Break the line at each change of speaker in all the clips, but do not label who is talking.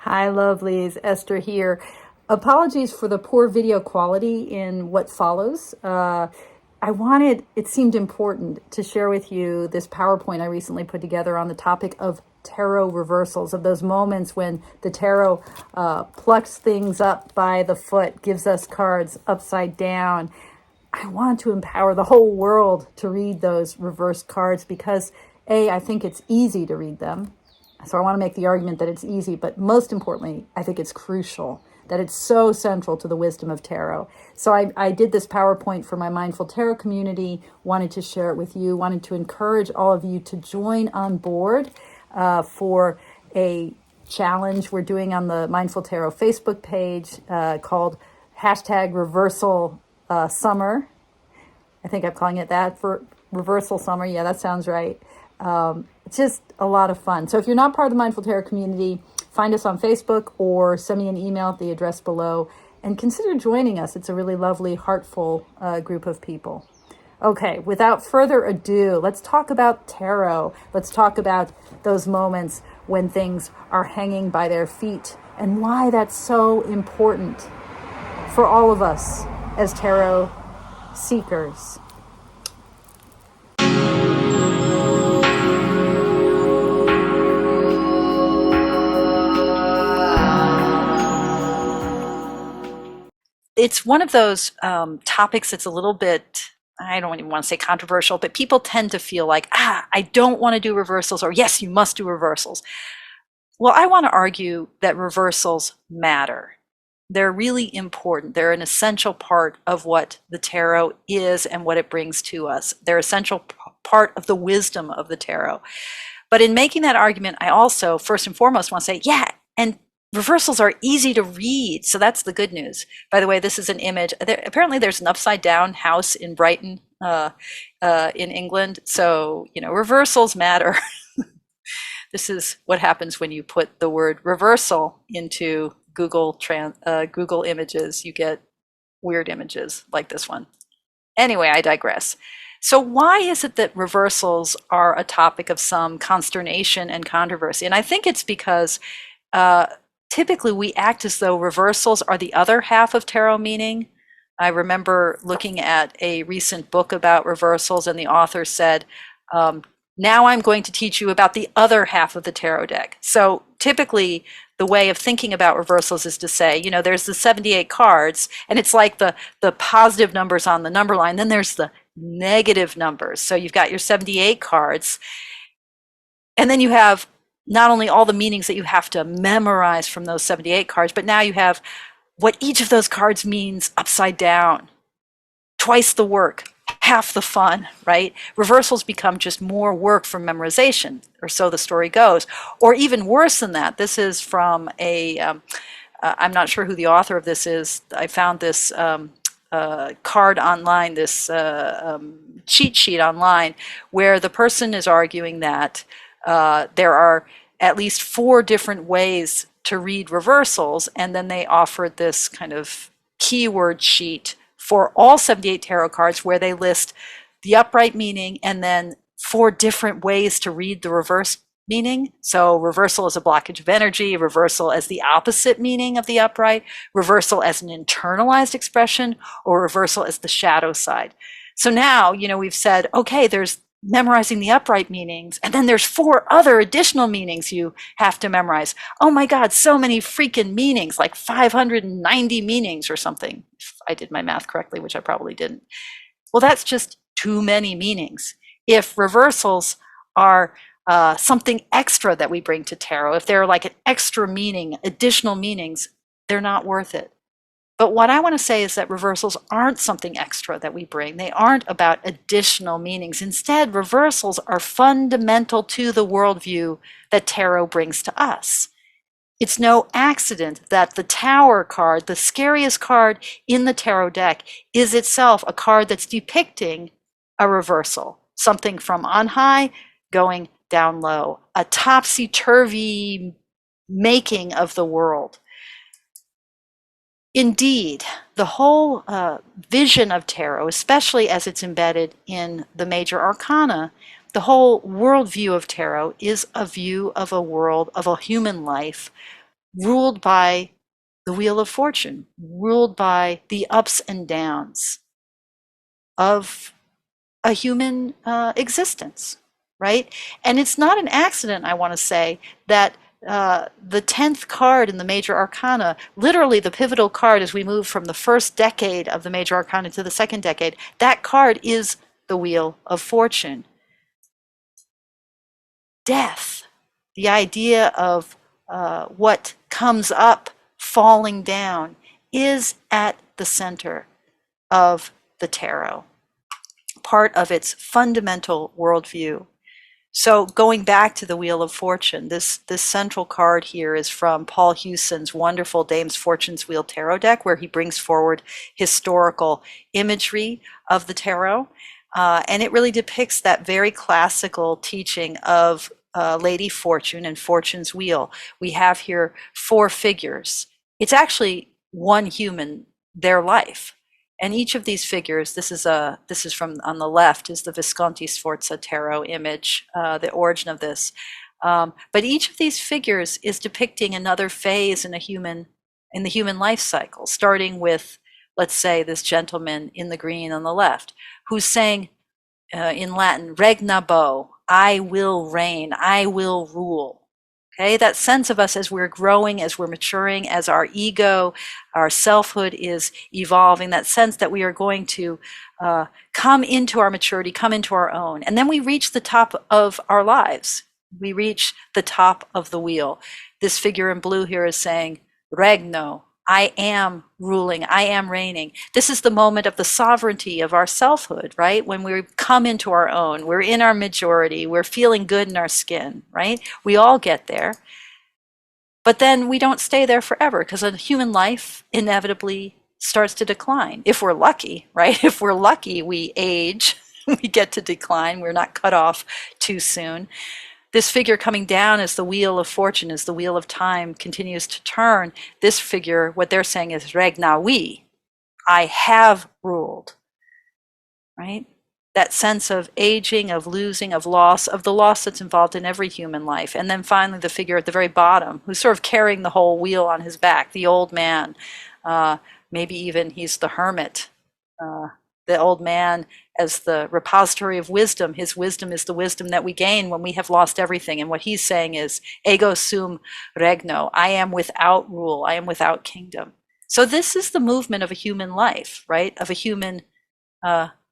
Hi, lovelies. Esther here. Apologies for the poor video quality in what follows. It seemed important to share with you this PowerPoint I recently put together on the topic of tarot reversals, of those moments when the tarot plucks things up by the foot, gives us cards upside down. I want to empower the whole world to read those reversed cards because, A, I think it's easy to read them. So I want to make the argument that it's easy, but most importantly, I think it's crucial, that it's so central to the wisdom of tarot. So I did this PowerPoint for my Mindful Tarot community, wanted to share it with you, wanted to encourage all of you to join on board for a challenge we're doing on the Mindful Tarot Facebook page called #reversal summer. I think I'm calling it that, for reversal summer. Yeah, that sounds right. It's just a lot of fun. So if you're not part of the Mindful Tarot community, find us on Facebook or send me an email at the address below and consider joining us. It's a really lovely, heartful group of people. Okay, without further ado, let's talk about tarot. Let's talk about those moments when things are hanging by their feet and why that's so important for all of us as tarot seekers. It's one of those topics that's a little bit, I don't even want to say controversial, but people tend to feel like, I don't want to do reversals, or yes, you must do reversals. Well, I want to argue that reversals matter. They're really important. They're an essential part of what the tarot is and what it brings to us. They're essential part of the wisdom of the tarot. But in making that argument, I also, first and foremost, want to say, yeah, and reversals are easy to read. So that's the good news. By the way, this is an image. Apparently there's an upside down house in Brighton, in England. So, reversals matter. This is what happens when you put the word reversal into Google images. You get weird images like this one. Anyway, I digress. So why is it that reversals are a topic of some consternation and controversy? And I think it's because typically we act as though reversals are the other half of tarot meaning. I remember looking at a recent book about reversals, and the author said, now I'm going to teach you about the other half of the tarot deck. So typically the way of thinking about reversals is to say, there's the 78 cards, and it's like the positive numbers on the number line. Then there's the negative numbers. So you've got your 78 cards, and then you have not only all the meanings that you have to memorize from those 78 cards, but now you have what each of those cards means upside down. Twice the work, half the fun, right? Reversals become just more work from memorization, or so the story goes. Or even worse than that, this is from I'm not sure who the author of this is. I found this card online, this cheat sheet online, where the person is arguing that there are at least 4 different ways to read reversals, and then they offered this kind of keyword sheet for all 78 tarot cards where they list the upright meaning and then 4 different ways to read the reverse meaning. So reversal as a blockage of energy, reversal as the opposite meaning of the upright, reversal as an internalized expression, or reversal as the shadow side. So now, we've said, okay, there's memorizing the upright meanings, and then there's 4 other additional meanings you have to memorize. Oh my God, so many freaking meanings, like 590 meanings or something, if I did my math correctly, which I probably didn't. Well, that's just too many meanings. If reversals are something extra that we bring to tarot, if they're like an extra meaning, additional meanings, they're not worth it. But what I want to say is that reversals aren't something extra that we bring. They aren't about additional meanings. Instead, reversals are fundamental to the worldview that tarot brings to us. It's no accident that the Tower card, the scariest card in the tarot deck, is itself a card that's depicting a reversal, something from on high going down low, a topsy-turvy making of the world. Indeed, the whole vision of tarot, especially as it's embedded in the major arcana, the whole worldview of tarot is a view of a world, of a human life, ruled by the wheel of fortune, ruled by the ups and downs of a human existence, right? And it's not an accident, I want to say, that the 10th card in the major arcana, literally the pivotal card as we move from the first decade of the major arcana to the second decade, that card is the wheel of fortune. Death, the idea of what comes up falling down, is at the center of the tarot, part of its fundamental worldview. So going back to the Wheel of Fortune, this central card here is from Paul Hewson's wonderful Dame's Fortune's Wheel Tarot deck, where he brings forward historical imagery of the tarot. And it really depicts that very classical teaching of Lady Fortune and Fortune's Wheel. We have here four figures. It's actually one human, their life. And each of these figures, this is from on the left, is the Visconti Sforza tarot image, the origin of this. But each of these figures is depicting another phase in the human life cycle, starting with, let's say, this gentleman in the green on the left, who's saying in Latin, "Regna bo," I will reign, I will rule. Okay, that sense of us as we're growing, as we're maturing, as our ego, our selfhood is evolving, that sense that we are going to come into our maturity, come into our own. And then we reach the top of our lives. We reach the top of the wheel. This figure in blue here is saying, Regno, I am ruling, I am reigning. This is the moment of the sovereignty of our selfhood, right? When we come into our own, we're in our majority, we're feeling good in our skin, right? We all get there. But then we don't stay there forever, because a human life inevitably starts to decline. If we're lucky, right? If we're lucky, we age, we get to decline, we're not cut off too soon. This figure coming down as the wheel of fortune, as the wheel of time continues to turn. This figure, what they're saying is regnawi, I have ruled, right? That sense of aging, of losing, of loss, of the loss that's involved in every human life. And then finally the figure at the very bottom, who's sort of carrying the whole wheel on his back, the old man. Maybe even he's the hermit, the old man as the repository of wisdom. His wisdom is the wisdom that we gain when we have lost everything. And what he's saying is, ego sum regno, I am without rule, I am without kingdom. So this is the movement of a human life, right? Of a human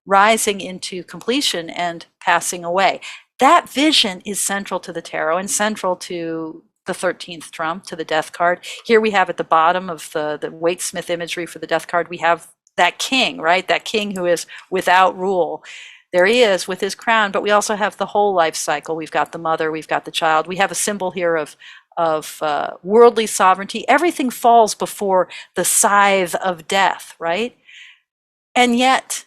rising into completion and passing away. That vision is central to the tarot and central to the 13th trump, to the death card. Here we have at the bottom of the Waite-Smith imagery for the death card, we have that king, right? That king who is without rule. There he is with his crown, but we also have the whole life cycle. We've got the mother, we've got the child. We have a symbol here of worldly sovereignty. Everything falls before the scythe of death, right? And yet,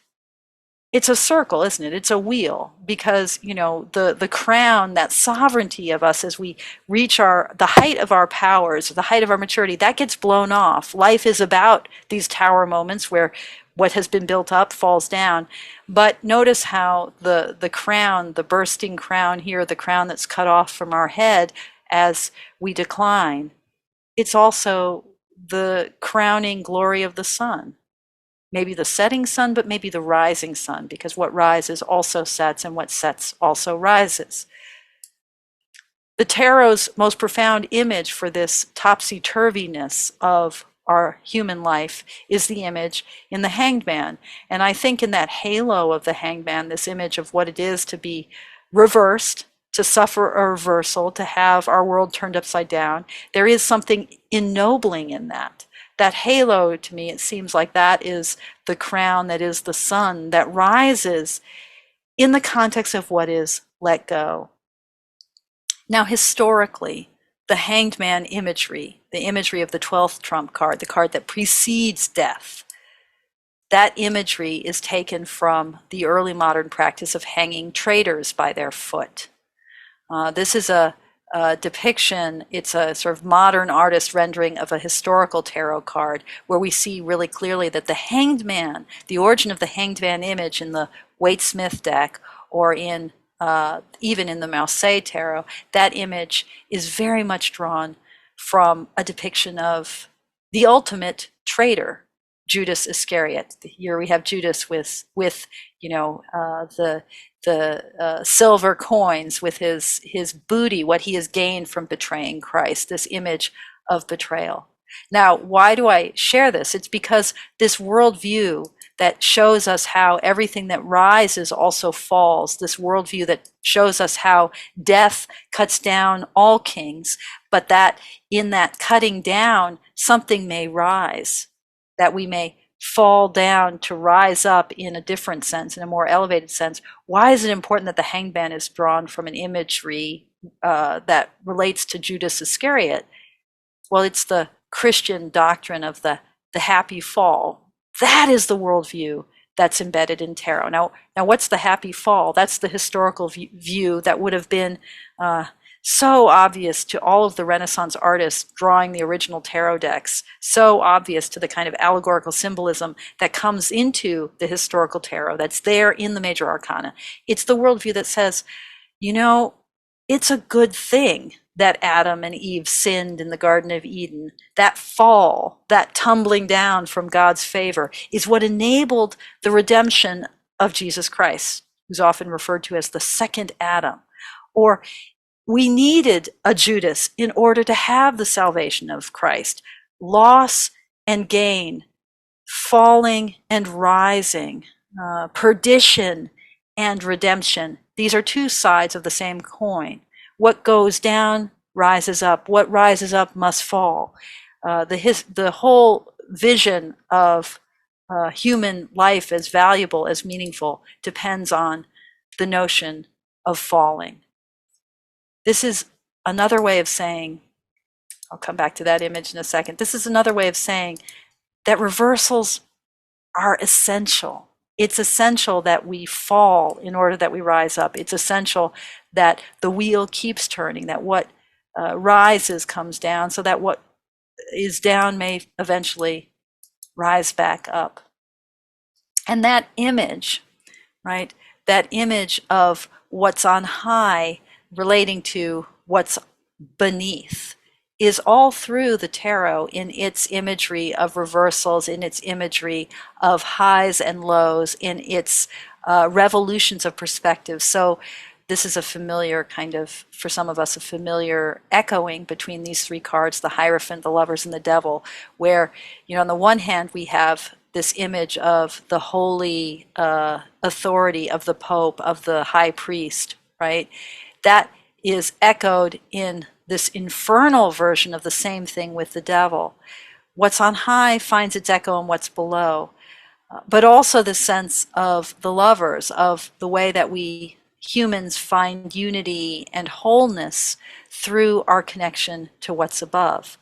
it's a circle, isn't it? It's a wheel, because, you know, the crown, that sovereignty of us as we reach the height of our powers, the height of our maturity, that gets blown off. Life is about these tower moments where what has been built up falls down. But notice how the crown, the bursting crown here, the crown that's cut off from our head as we decline, it's also the crowning glory of the sun. Maybe the setting sun, but maybe the rising sun, because what rises also sets, and what sets also rises. The tarot's most profound image for this topsy-turviness of our human life is the image in the Hanged Man. And I think in that halo of the Hanged Man, this image of what it is to be reversed, to suffer a reversal, to have our world turned upside down, there is something ennobling in that. That halo, to me, it seems like that is the crown, that is the sun that rises in the context of what is let go. Now, historically, the Hanged Man imagery, the imagery of the 12th trump card, the card that precedes death, that imagery is taken from the early modern practice of hanging traitors by their foot. This is a depiction, it's a sort of modern artist rendering of a historical tarot card, where we see really clearly that the Hanged Man, the origin of the Hanged Man image in the Waite-Smith deck, or in even in the Marseille tarot, that image is very much drawn from a depiction of the ultimate traitor, Judas Iscariot. Here we have Judas with the silver coins, with his booty, what he has gained from betraying Christ. This image of betrayal. Now, why do I share this? It's because this worldview that shows us how everything that rises also falls, this worldview that shows us how death cuts down all kings, but that in that cutting down, something may rise, that we may fall down to rise up in a different sense, in a more elevated sense. Why is it important that the hangman is drawn from an imagery that relates to Judas Iscariot? Well, it's the Christian doctrine of the happy fall. That is the worldview that's embedded in tarot. Now, what's the happy fall? That's the historical view that would have been so obvious to all of the Renaissance artists drawing the original tarot decks, so obvious to the kind of allegorical symbolism that comes into the historical tarot that's there in the major arcana. It's the worldview that says, it's a good thing that Adam and Eve sinned in the Garden of Eden. That fall, that tumbling down from God's favor, is what enabled the redemption of Jesus Christ, who's often referred to as the second Adam. Or we needed a Judas in order to have the salvation of Christ. Loss and gain, falling and rising, perdition and redemption. These are two sides of the same coin. What goes down rises up. What rises up must fall. The whole vision of human life as valuable, as meaningful, depends on the notion of falling. This is another way of saying, I'll come back to that image in a second. This is another way of saying that reversals are essential. It's essential that we fall in order that we rise up. It's essential that the wheel keeps turning, that what rises comes down, so that what is down may eventually rise back up. And that image, right, that image of what's on high relating to what's beneath, is all through the tarot in its imagery of reversals, in its imagery of highs and lows, in its revolutions of perspective. So this is a familiar kind of, for some of us, a familiar echoing between these three cards, the Hierophant, the Lovers, and the Devil, where, on the one hand, we have this image of the holy authority of the Pope, of the High Priest, right? That is echoed in this infernal version of the same thing with the devil. What's on high finds its echo in what's below, but also the sense of the lovers, of the way that we humans find unity and wholeness through our connection to what's above.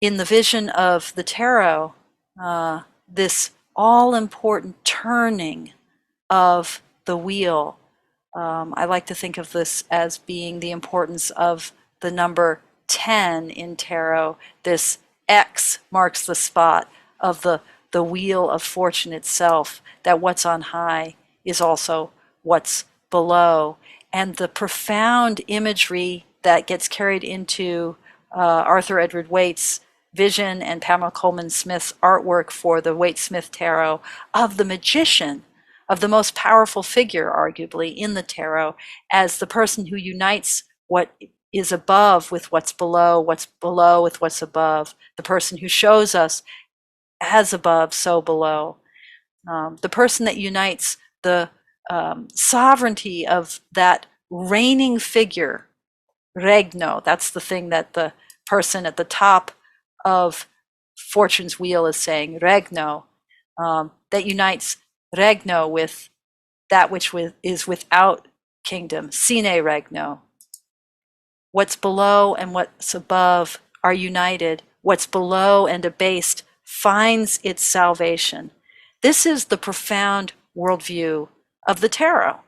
In the vision of the tarot, this all-important turning of the wheel, I like to think of this as being the importance of the number 10 in tarot. This X marks the spot of the wheel of fortune itself, that what's on high is also what's below. And the profound imagery that gets carried into Arthur Edward Waite's vision and Pamela Coleman Smith's artwork for the Waite Smith Tarot of the magician, of the most powerful figure, arguably, in the tarot, as the person who unites what is above with what's below with what's above, the person who shows us as above, so below, the person that unites the sovereignty of that reigning figure, regno. That's the thing that the person at the top of Fortune's wheel is saying, regno, that unites regno with that which is without kingdom, sine regno. What's below and what's above are united. What's below and abased finds its salvation. This is the profound worldview of the tarot,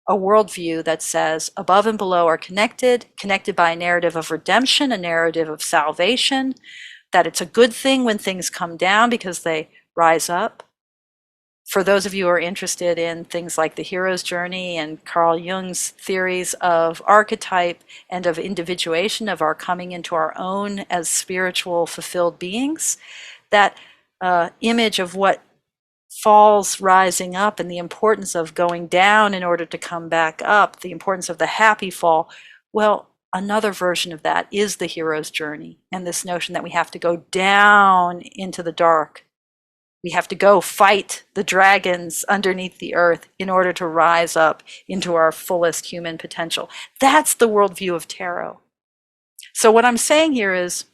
a worldview that says above and below are connected by a narrative of redemption, a narrative of salvation, that it's a good thing when things come down because they rise up. For those of you who are interested in things like the hero's journey and Carl Jung's theories of archetype and of individuation, of our coming into our own as spiritual fulfilled beings, that image of what falls rising up and the importance of going down in order to come back up, the importance of the happy fall. Well, another version of that is the hero's journey, and this notion that we have to go down into the dark. We have to go fight the dragons underneath the earth in order to rise up into our fullest human potential. That's the worldview of tarot. So what I'm saying here is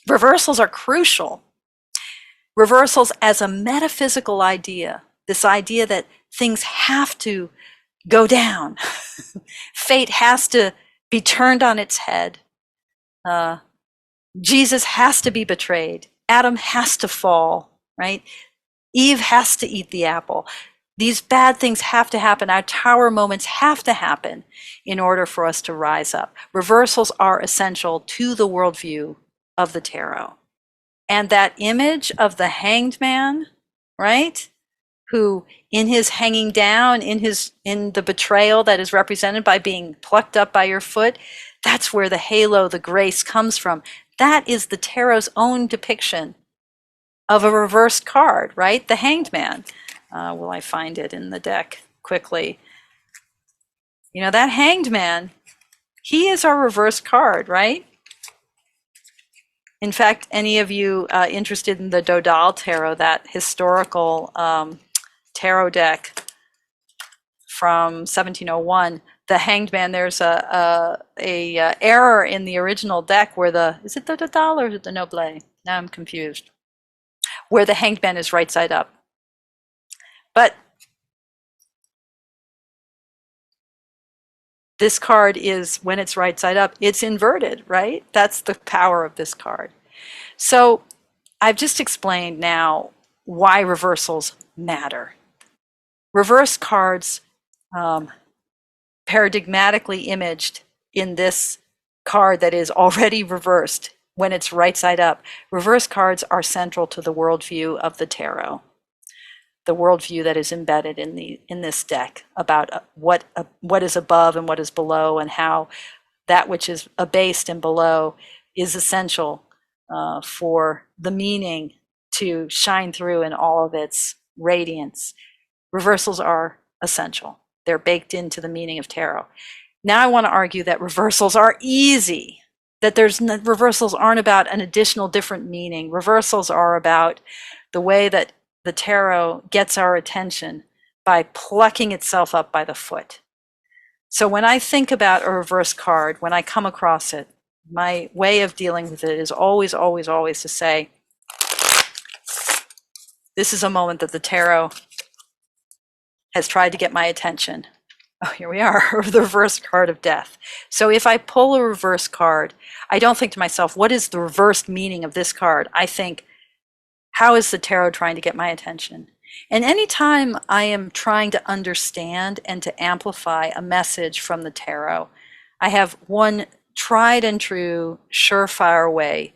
reversals are crucial. Reversals as a metaphysical idea, this idea that things have to go down. Fate has to be turned on its head. Jesus has to be betrayed. Adam has to fall, right? Eve has to eat the apple. These bad things have to happen. Our tower moments have to happen in order for us to rise up. Reversals are essential to the worldview of the tarot. And that image of the hanged man, right? Who in his hanging down, in the betrayal that is represented by being plucked up by your foot, that's where the halo, the grace comes from. That is the tarot's own depiction of a reversed card, right? The hanged man. Will I find it in the deck quickly? You know, that hanged man, he is our reversed card, right? In fact, any of you interested in the Dodal Tarot, that historical tarot deck from 1701, the hanged man, there's a error in the original deck where is it the Dodal or is it the Noble? Now I'm confused. Where the hanged man is right side up. But this card is, when it's right side up, it's inverted, right? That's the power of this card. So I've just explained now why reversals matter. Reverse cards, paradigmatically imaged in this card that is already reversed when it's right side up, reverse cards are central to the worldview of the tarot. The worldview that is embedded in this deck about what is above and what is below, and how that which is abased and below is essential for the meaning to shine through in all of its radiance. Reversals are essential. They're baked into the meaning of tarot. Now I want to argue that reversals are easy, that reversals aren't about an additional different meaning. Reversals are about the way that the tarot gets our attention by plucking itself up by the foot. So when I think about a reverse card, when I come across it, my way of dealing with it is always, always, always to say, this is a moment that the tarot has tried to get my attention. Oh, here we are, the reverse card of death. So if I pull a reverse card, I don't think to myself, what is the reversed meaning of this card? I think, how is the tarot trying to get my attention? And anytime I am trying to understand and to amplify a message from the tarot, I have one tried and true, surefire way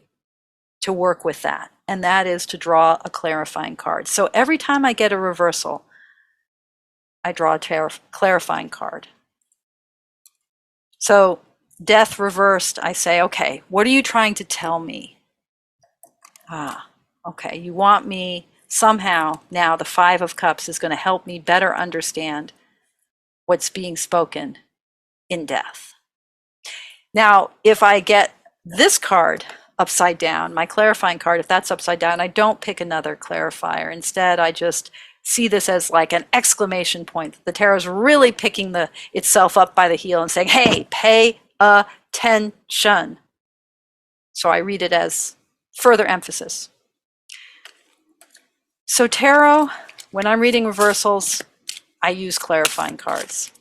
to work with that, and that is to draw a clarifying card. So every time I get a reversal, I draw a clarifying card. So death reversed, I say, okay, what are you trying to tell me? Okay, you want me somehow, now the Five of Cups is going to help me better understand what's being spoken in death. Now, if I get this card upside down, my clarifying card, if that's upside down, I don't pick another clarifier. Instead, I just see this as like an exclamation point. The tarot's really picking itself up by the heel and saying, hey, pay attention. So I read it as further emphasis. So tarot, when I'm reading reversals, I use clarifying cards.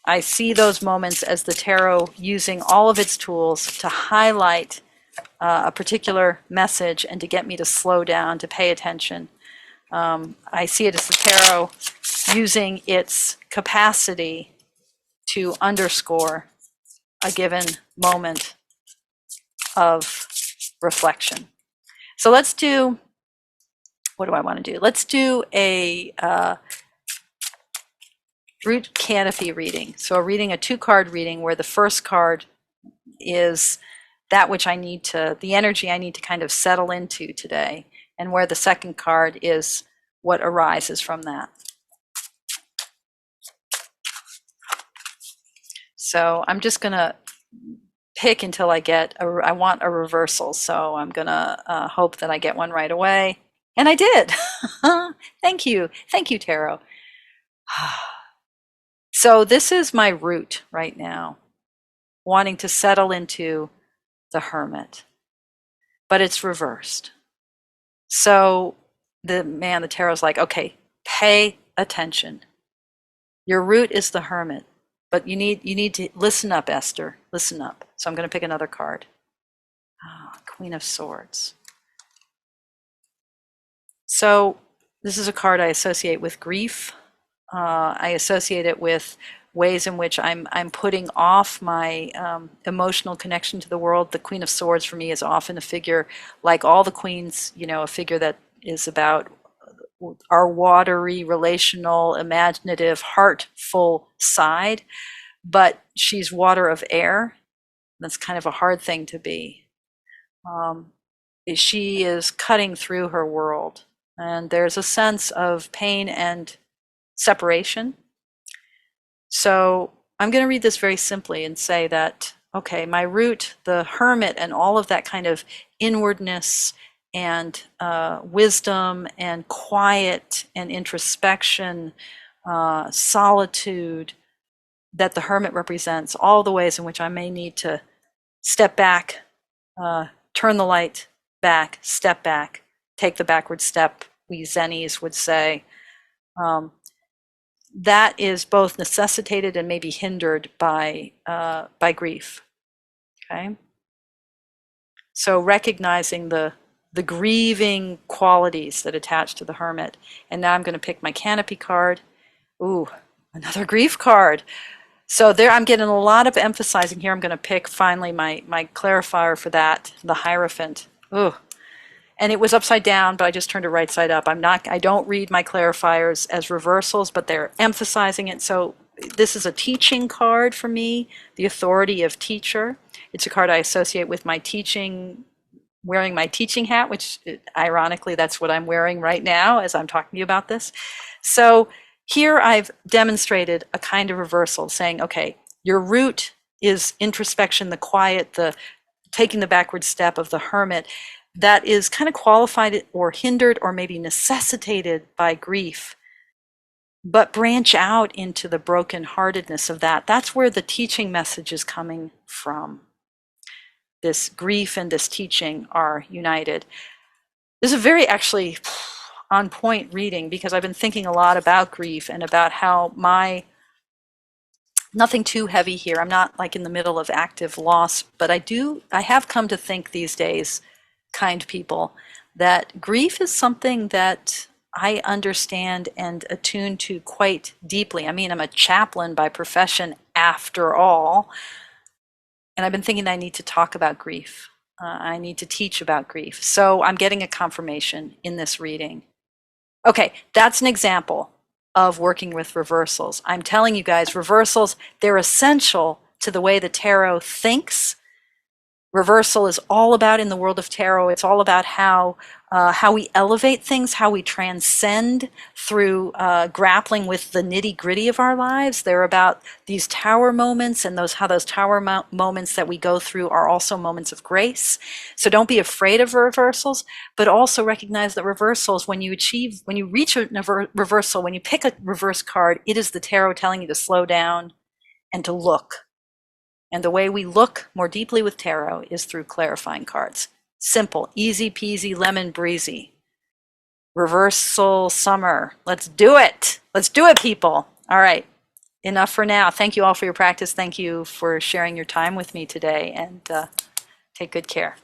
I see those moments as the tarot using all of its tools to highlight a particular message and to get me to slow down, to pay attention. I see it as the tarot using its capacity to underscore a given moment of reflection. So let's do what do I want to do? Let's do a root canopy reading. So reading a 2-card reading where the first card is that which I need to, the energy I need to kind of settle into today, and where the second card is what arises from that. So I'm just gonna pick until I get I want a reversal. So I'm gonna hope that I get one right away. And I did. Thank you. Thank you, Tarot. So this is my root right now, wanting to settle into the Hermit, but it's reversed. So the Tarot's like, okay, pay attention. Your root is the Hermit, but you need to listen up, Esther. Listen up. So I'm going to pick another card. Queen of Swords. So this is a card I associate with grief. I associate it with ways in which I'm putting off my emotional connection to the world. The Queen of Swords for me is often a figure, like all the queens, a figure that is about our watery, relational, imaginative, heartful side, but she's water of air. That's kind of a hard thing to be. She is cutting through her world, and there's a sense of pain and separation. So I'm going to read this very simply and say that, okay, my root, the Hermit, and all of that kind of inwardness and wisdom and quiet and introspection, solitude that the Hermit represents, all the ways in which I may need to step back, turn the light back, step back, take the backward step, we Zennies would say. That is both necessitated and maybe hindered by grief. Okay, so recognizing the grieving qualities that attach to the Hermit. And now I'm going to pick my Canopy card. Ooh, another grief card. So there, I'm getting a lot of emphasizing here. I'm going to pick finally my clarifier for that, the Hierophant. Ooh. And it was upside down, but I just turned it right side up. I don't read my clarifiers as reversals, but they're emphasizing it. So this is a teaching card for me, the authority of teacher. It's a card I associate with my teaching, wearing my teaching hat, which ironically, that's what I'm wearing right now as I'm talking to you about this. So here I've demonstrated a kind of reversal, saying, okay, your root is introspection, the quiet, the taking the backward step of the Hermit. That is kind of qualified or hindered or maybe necessitated by grief, but branch out into the brokenheartedness of that. That's where the teaching message is coming from. This grief and this teaching are united. This is a very actually on point reading because I've been thinking a lot about grief and about how nothing too heavy here. I'm not like in the middle of active loss, but I have come to think these days, kind people, that grief is something that I understand and attune to quite deeply. I mean, I'm a chaplain by profession after all, and I've been thinking I need to talk about grief. I need to teach about grief. So I'm getting a confirmation in this reading. Okay, that's an example of working with reversals. I'm telling you guys, reversals, they're essential to the way the tarot thinks. Reversal is all about, in the world of tarot, it's all about how we elevate things, how we transcend through grappling with the nitty-gritty of our lives. They're about these tower moments, and how those tower moments that we go through are also moments of grace. So don't be afraid of reversals, but also recognize that reversals, when you reach a reversal, when you pick a reverse card, it is the tarot telling you to slow down and to look. And the way we look more deeply with tarot is through clarifying cards. Simple, easy peasy, lemon breezy. Reversal summer. Let's do it. Let's do it, people. All right. Enough for now. Thank you all for your practice. Thank you for sharing your time with me today, and take good care.